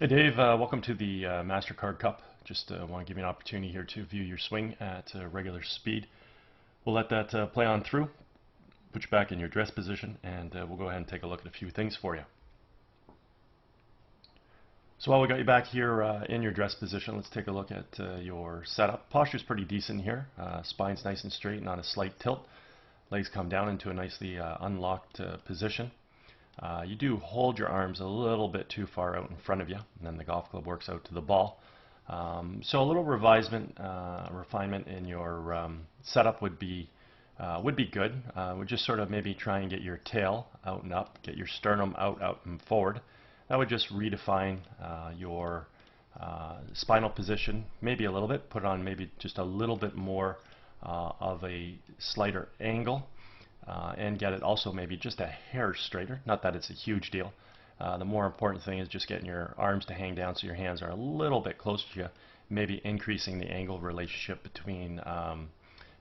Hey Dave, welcome to the MasterCard Cup. Just want to give you an opportunity here to view your swing at regular speed. We'll let that play on through, put you back in your dress position, and we'll go ahead and take a look at a few things for you. So while we got you back here in your dress position, let's take a look at your setup. Posture's pretty decent here. Spine's nice and straight and on a slight tilt. Legs come down into a nicely unlocked position. You do hold your arms a little bit too far out in front of you, and then the golf club works out to the ball. So a little refinement in your setup would be good. Would just sort of maybe try and get your tail out and up, get your sternum out and forward. That would just redefine your spinal position maybe a little bit, put on maybe just a little bit more of a slighter angle. And get it also maybe just a hair straighter. Not that it's a huge deal. The more important thing is just getting your arms to hang down so your hands are a little bit closer to you, maybe increasing the angle relationship between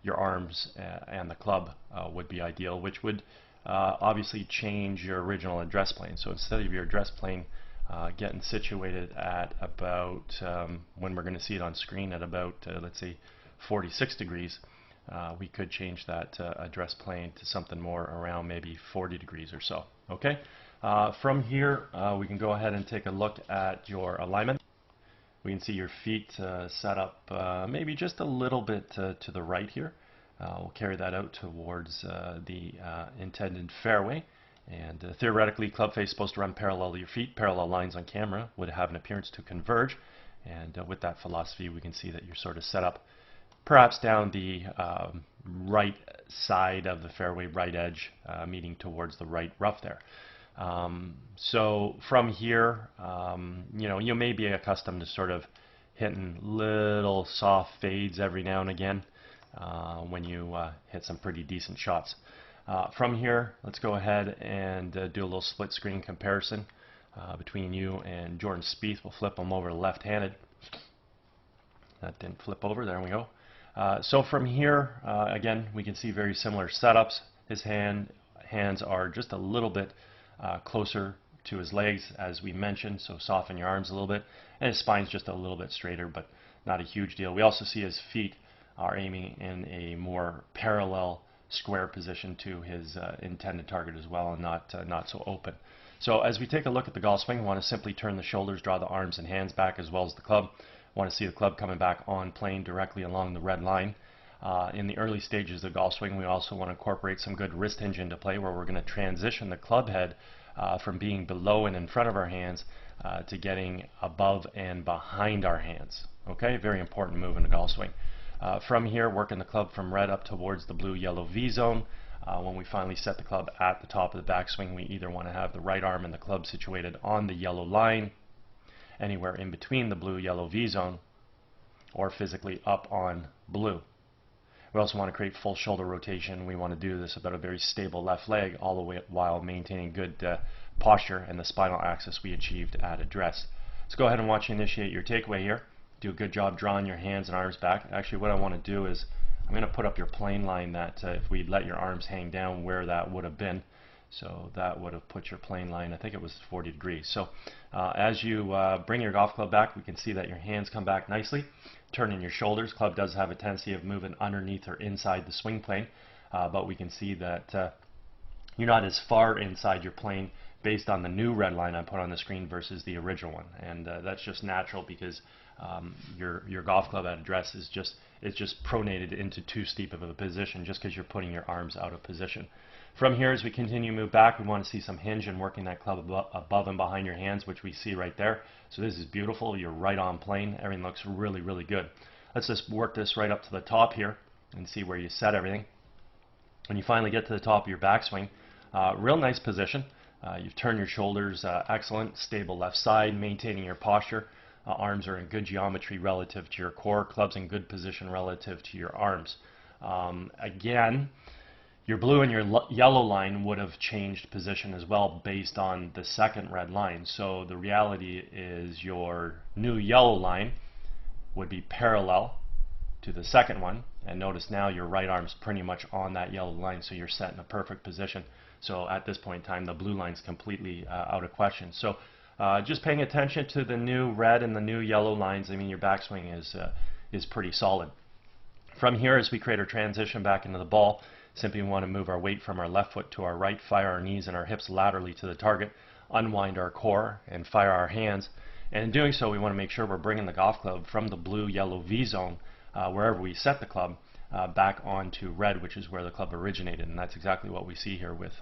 your arms and the club would be ideal, which would obviously change your original address plane. So instead of your address plane getting situated at about, when we're going to see it on screen, at about, let's say, 46 degrees, we could change that address plane to something more around maybe 40 degrees or so. Okay. From here, we can go ahead and take a look at your alignment. We can see your feet set up maybe just a little bit to the right here. We'll carry that out towards the intended fairway. And theoretically, club face is supposed to run parallel to your feet. Parallel lines on camera would have an appearance to converge. And with that philosophy, we can see that you're sort of set up perhaps down the right side of the fairway, right edge, meeting towards the right rough there. So from here, you may be accustomed to sort of hitting little soft fades every now and again when you hit some pretty decent shots. From here, let's go ahead and do a little split screen comparison between you and Jordan Spieth. We'll flip him over to left-handed. That didn't flip over. There we go. So from here, again, we can see very similar setups. His hands are just a little bit closer to his legs, as we mentioned, so soften your arms a little bit. And his spine's just a little bit straighter, but not a huge deal. We also see his feet are aiming in a more parallel square position to his intended target as well, and not so open. So as we take a look at the golf swing, we want to simply turn the shoulders, draw the arms and hands back as well as the club. Want to see the club coming back on plane directly along the red line. In the early stages of the golf swing, we also want to incorporate some good wrist hinge into play, where we're going to transition the club head from being below and in front of our hands to getting above and behind our hands. Okay, very important move in the golf swing. From here, working the club from red up towards the blue-yellow V zone. When we finally set the club at the top of the backswing, we either want to have the right arm and the club situated on the yellow line, anywhere in between the blue-yellow V zone, or physically up on blue. We also want to create full shoulder rotation. We want to do this about a very stable left leg, all the way while maintaining good posture and the spinal axis we achieved at address. Let's go ahead and watch you initiate your takeaway here. Do a good job drawing your hands and arms back. Actually, what I want to do is I'm going to put up your plane line that if we let your arms hang down, where that would have been. So that would have put your plane line, I think it was 40 degrees. So as you bring your golf club back, we can see that your hands come back nicely. Turning your shoulders. Club does have a tendency of moving underneath or inside the swing plane, but we can see that you're not as far inside your plane based on the new red line I put on the screen versus the original one. And that's just natural because your golf club at address is just pronated into too steep of a position just because you're putting your arms out of position. From here, as we continue to move back, we want to see some hinge and working that club above and behind your hands, which we see right there. So this is beautiful. You're right on plane. Everything looks really, really good. Let's just work this right up to the top here and see where you set everything. When you finally get to the top of your backswing, real nice position. You've turned your shoulders, excellent, stable left side, maintaining your posture. Arms are in good geometry relative to your core. Club's in good position relative to your arms. Again, your blue and your yellow line would have changed position as well based on the second red line. So the reality is your new yellow line would be parallel to the second one. And notice now your right arm's pretty much on that yellow line, so you're set in a perfect position. So at this point in time, the blue line's completely out of question. So Just paying attention to the new red and the new yellow lines. I mean, your backswing is pretty solid. From here, as we create our transition back into the ball, simply we want to move our weight from our left foot to our right, fire our knees and our hips laterally to the target, unwind our core, and fire our hands. And in doing so, we want to make sure we're bringing the golf club from the blue-yellow V zone, wherever we set the club, back onto red, which is where the club originated. And that's exactly what we see here with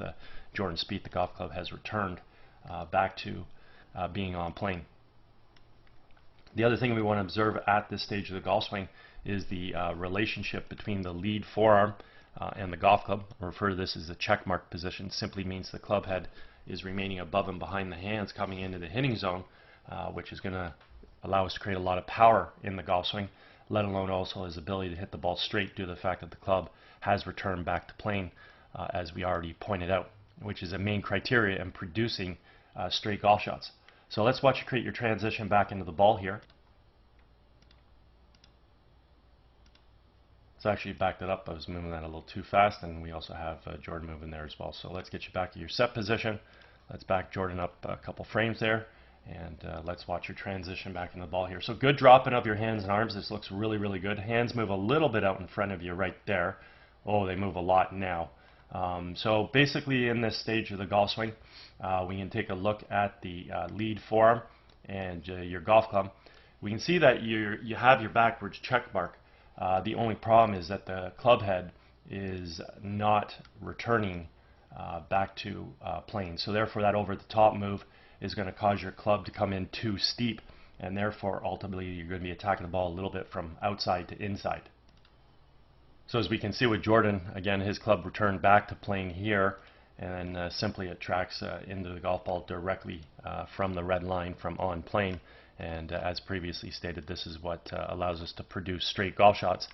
Jordan Spieth. The golf club has returned back to being on plane. The other thing we want to observe at this stage of the golf swing is the relationship between the lead forearm and the golf club. I refer to this as the check mark position. It simply means the club head is remaining above and behind the hands coming into the hitting zone, which is going to allow us to create a lot of power in the golf swing, let alone also his ability to hit the ball straight due to the fact that the club has returned back to plane, as we already pointed out, which is a main criteria in producing straight golf shots. So let's watch you create your transition back into the ball here. It's actually backed it up. I was moving that a little too fast, and we also have Jordan moving there as well. So let's get you back to your set position. Let's back Jordan up a couple frames there, and let's watch your transition back in the ball here. So good dropping of your hands and arms. This looks really, really good. Hands move a little bit out in front of you right there. Oh, they move a lot now. So basically in this stage of the golf swing, we can take a look at the lead forearm and your golf club. We can see that you have your backwards check mark. The only problem is that the club head is not returning back to plane. So therefore that over the top move is going to cause your club to come in too steep, and therefore ultimately you're going to be attacking the ball a little bit from outside to inside. So as we can see with Jordan, again, his club returned back to plane here, and simply it tracks into the golf ball directly from the red line from on plane. And as previously stated, this is what allows us to produce straight golf shots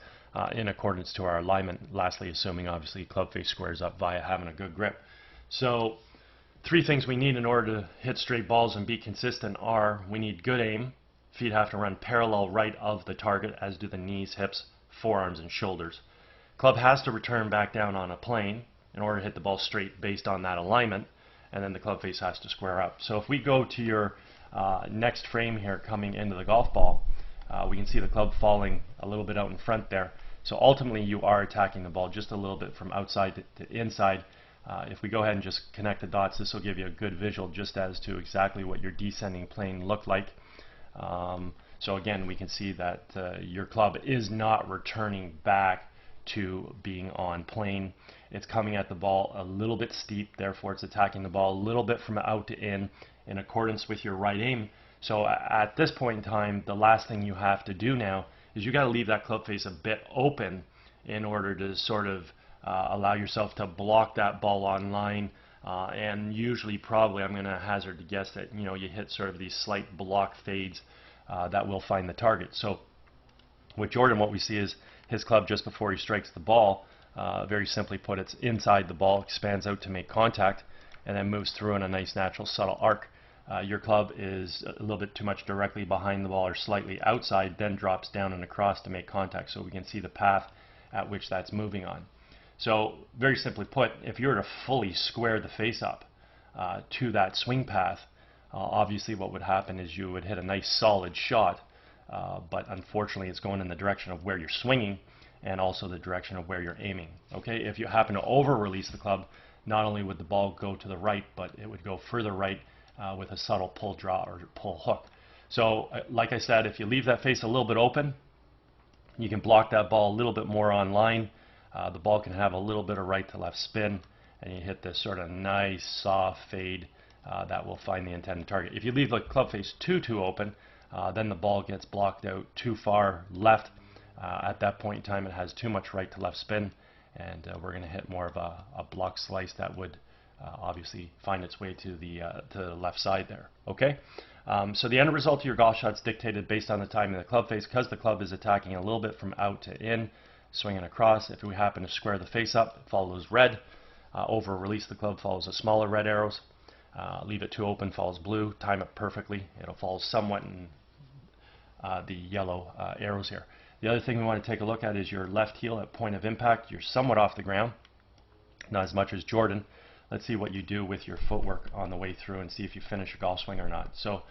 in accordance to our alignment. Lastly, assuming obviously club face squares up via having a good grip. So three things we need in order to hit straight balls and be consistent are: we need good aim. Feet have to run parallel right of the target, as do the knees, hips, forearms, and shoulders. Club has to return back down on a plane in order to hit the ball straight based on that alignment, and then the club face has to square up. So if we go to your next frame here coming into the golf ball, we can see the club falling a little bit out in front there. So ultimately you are attacking the ball just a little bit from outside to inside. If we go ahead and just connect the dots, this will give you a good visual just as to exactly what your descending plane looked like. So again, we can see that your club is not returning back to being on plane. It's coming at the ball a little bit steep, therefore it's attacking the ball a little bit from out to in accordance with your right aim. So at this point in time, the last thing you have to do now is you got to leave that club face a bit open in order to sort of allow yourself to block that ball on line. And usually, probably, I'm going to hazard to guess that you hit sort of these slight block fades that will find the target. So with Jordan, what we see is his club just before he strikes the ball, very simply put, it's inside the ball, expands out to make contact, and then moves through in a nice natural subtle arc. Your club is a little bit too much directly behind the ball or slightly outside, then drops down and across to make contact, so we can see the path at which that's moving on. So very simply put, if you were to fully square the face up to that swing path, obviously what would happen is you would hit a nice solid shot, but unfortunately it's going in the direction of where you're swinging and also the direction of where you're aiming. Okay, if you happen to over release the club, not only would the ball go to the right, but it would go further right with a subtle pull draw or pull hook. So like I said, if you leave that face a little bit open, you can block that ball a little bit more on line. The ball can have a little bit of right to left spin, and you hit this sort of nice soft fade that will find the intended target. If you leave the club face too open, then the ball gets blocked out too far left. At that point in time, it has too much right to left spin, and we're going to hit more of a block slice that would obviously find its way to the left side there. Okay, so the end result of your golf shot is dictated based on the timing of the club face, because the club is attacking a little bit from out to in, swinging across. If we happen to square the face up, it follows red. Over release the club, follows the smaller red arrows. Leave it too open, follows blue. Time it perfectly, it'll fall somewhat in the yellow arrows here. The other thing we want to take a look at is your left heel at point of impact. You're somewhat off the ground, not as much as Jordan, let's see what you do with your footwork on the way through and see if you finish your golf swing or not. So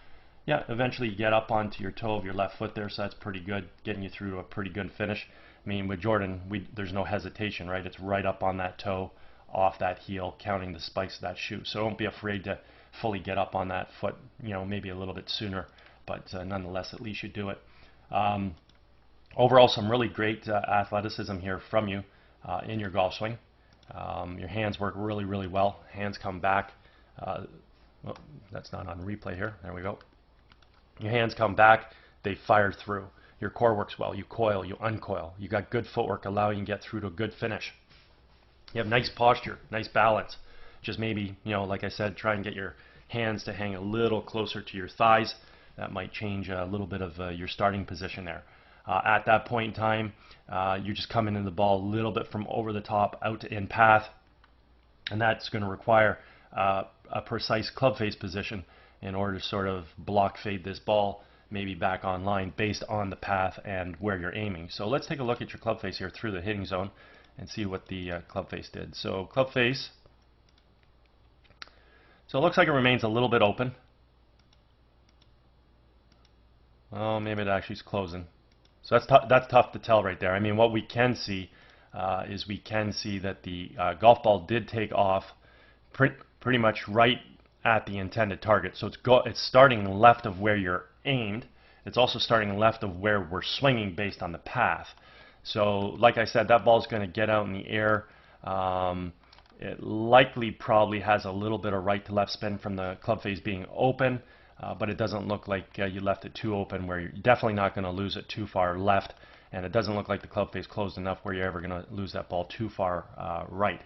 yeah, eventually you get up onto your toe of your left foot there, so that's pretty good, getting you through to a pretty good finish. I mean, with Jordan, there's no hesitation, right? It's right up on that toe, off that heel, counting the spikes of that shoe. So don't be afraid to fully get up on that foot, you know, maybe a little bit sooner, but nonetheless, at least you do it. Overall, some really great athleticism here from you in your golf swing. Your hands work really, really well. Hands come back. Oh, that's not on replay here. There we go. Your hands come back, they fire through. Your core works well. You coil, you uncoil. You got good footwork allowing you to get through to a good finish. You have nice posture, nice balance. Just maybe, you know, like I said, try and get your hands to hang a little closer to your thighs. That might change a little bit of your starting position there. At that point in time, you're just coming in the ball a little bit from over the top out to in path, and that's going to require a precise club face position in order to sort of block fade this ball maybe back online based on the path and where you're aiming. So let's take a look at your club face here through the hitting zone and see what the club face did. So club face, so it looks like it remains a little bit open. Oh, maybe it actually is closing. So that's tough to tell right there. I mean, what we can see is we can see that the golf ball did take off pretty much right at the intended target. So it's starting left of where you're aimed. It's also starting left of where we're swinging based on the path. So like I said, that ball's going to get out in the air. It likely probably has a little bit of right to left spin from the club face being open, but it doesn't look like you left it too open where you're definitely not going to lose it too far left, and it doesn't look like the club face closed enough where you're ever going to lose that ball too far right.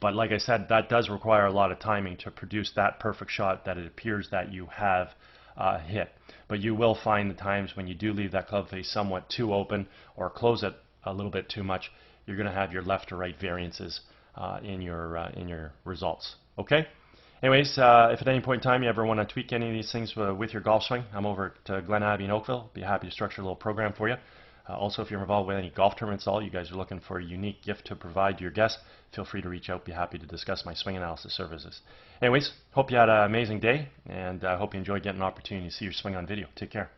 But like I said, that does require a lot of timing to produce that perfect shot that it appears that you have hit. But you will find the times when you do leave that club face somewhat too open or close it a little bit too much, you're going to have your left to right variances in your results. Okay? Anyways, if at any point in time you ever want to tweak any of these things with your golf swing, I'm over at Glen Abbey in Oakville. Be happy to structure a little program for you. Also, if you're involved with any golf tournaments at all, you guys are looking for a unique gift to provide your guests, feel free to reach out. Be happy to discuss my swing analysis services. Anyways, hope you had an amazing day, and I hope you enjoyed getting an opportunity to see your swing on video. Take care.